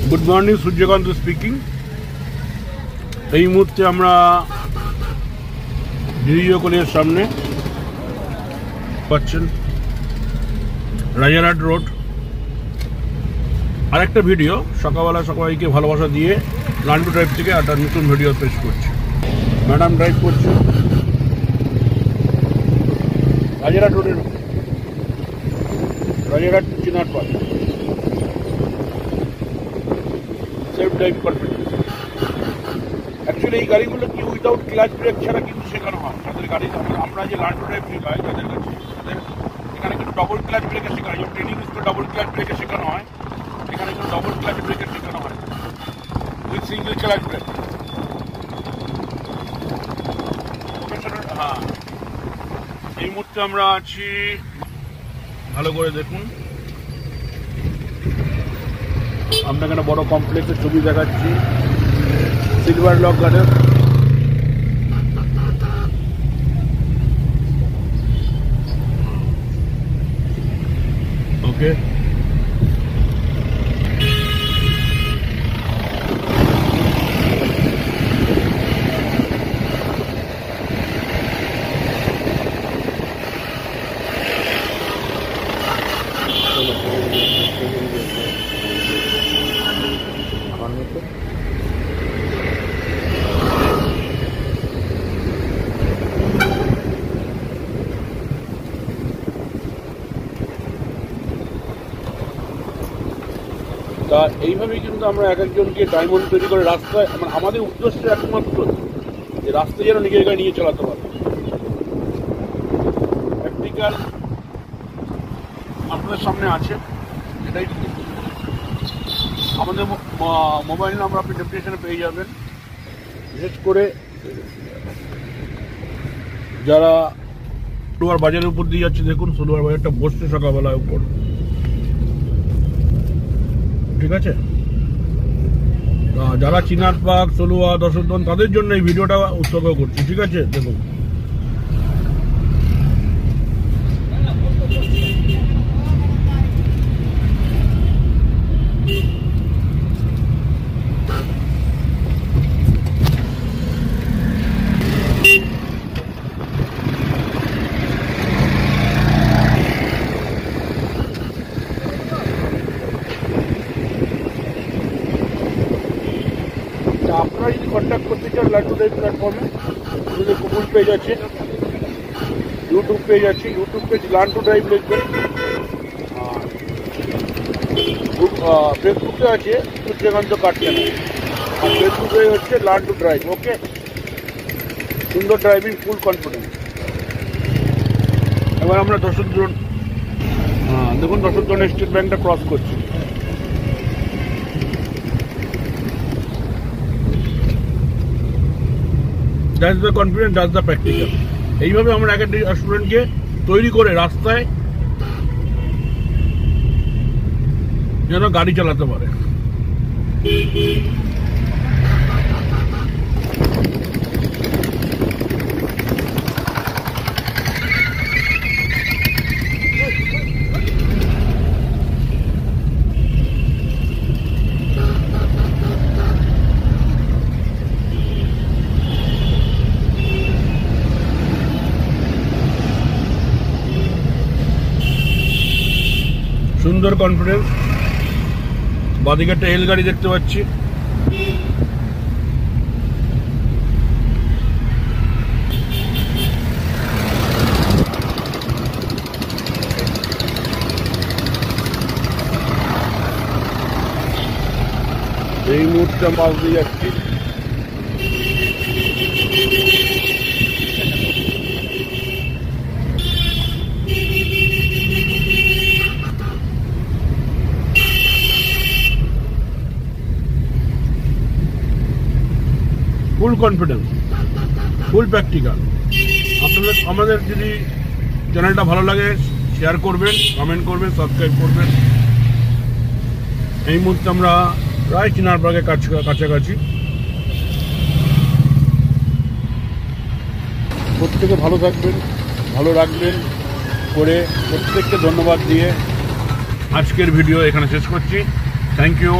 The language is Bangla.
Good morning, Suryakanta speaking. এই মুহূর্তে আমরা ভিডিও কলের সামনে পাচ্ছেন রাজারহাট রোড। আরেকটা ভিডিও সকালবেলা সবাইকে ভালোবাসা দিয়ে লান্ডু ড্রাইভ থেকে একটা নতুন ভিডিও পেশ করছি। ম্যাডাম ড্রাইভ করছে রাজারহাট রোডের, Rajarhat Chinar park. Self drive confidence. Actually এই গাড়িগুলো কি উইদাউট ক্লাচ ব্রেক ছাড়া কিন্তু শেখানো হয় তাদের গাড়ি। আমরা যে লান্ডু ড্রাইভ শেখাই তাদের কাছে, তাদের এখানে কিন্তু ডবল ক্লাচ ব্রেকে শেখানো হয়। ট্রেনিং স্কুলে ডবল ক্লাচ ব্রেকে শেখানো হয়, এখানে কিন্তু ডবল ক্লাচ ব্রেকে শেখানো হয় উইথ সিঙ্গেল ক্লাচ ব্রেক। হ্যাঁ, এই মুহূর্তে আমরা আছি, ভালো করে দেখুন, আপনাকে একটা বড় কমপ্লেক্সের ছবি দেখাচ্ছি, সিলভার লক গার্ডেন। ওকে, তা এইভাবেই কিন্তু আমরা এক একজনকে ডায়মন্ড তৈরি করে রাস্তায়, আমাদের উদ্দেশ্য একমাত্র যে রাস্তা যেন নিজের গায়ে নিয়ে চালাতে পারে। প্র্যাকটিক্যাল আপনাদের সামনে আছে, এটাই আমাদের মোবাইল নাম্বার আপনি ডেসক্রিপশনে পেয়ে যাবেন। বিশেষ করে যারা সোলোয়ার বাজারের উপর দিয়ে যাচ্ছে, দেখুন সোলোয়ার বাজারটা বসছে সকালবেলার উপর, ঠিক আছে? যারা চিনার পার্ক, সলুয়া, দশরথন, তাদের জন্য এই ভিডিওটা উৎসর্গ করছি, ঠিক আছে? দেখুন, আপনারা যদি কন্ট্যাক্ট করতে চান লান্ডু ড্রাইভ প্ল্যাটফর্মে, আমাদের গুগল পেজ আছে, ইউটিউব পেজ আছে। ইউটিউব পেজ লান্ডু ড্রাইভ লিখবেন, আর ফেসবুকে আছে সূর্যকান্ত কার চ্যানেল, আর ফেসবুকে হচ্ছে লান্ডু ড্রাইভ। ওকে, সুন্দর ড্রাইভিং, ফুল কনফিডেন্স। এবার আমরা দশরথন, দেখুন দশরথন স্টেট ব্যাংকটা ক্রস করছি। That's the confidence, that's the practical. এইভাবে আমরা এক একটা স্টুডেন্টকে তৈরি করে রাস্তায় যেন গাড়ি চালাতে পারে। সুন্দর কনফিডেন্স। বাদিকে একটা এল গাড়ি দেখতে পাচ্ছি, এই মুহূর্তে মাছ দিয়ে যাচ্ছি। ফুল কনফিডেন্স, ফুল প্র্যাকটিক্যাল। আপনাদের আমাদের যদি চ্যানেলটা ভালো লাগে শেয়ার করবেন, কমেন্ট করবেন, সাবস্ক্রাইব করবেন। এই মুহূর্তে আমরা প্রায় চিনার পার্কের কাছাকাছি। প্রত্যেকে ভালো থাকবেন, ভালো রাখবেন করে প্রত্যেককে ধন্যবাদ দিয়ে আজকের ভিডিও এখানে শেষ করছি। Thank you.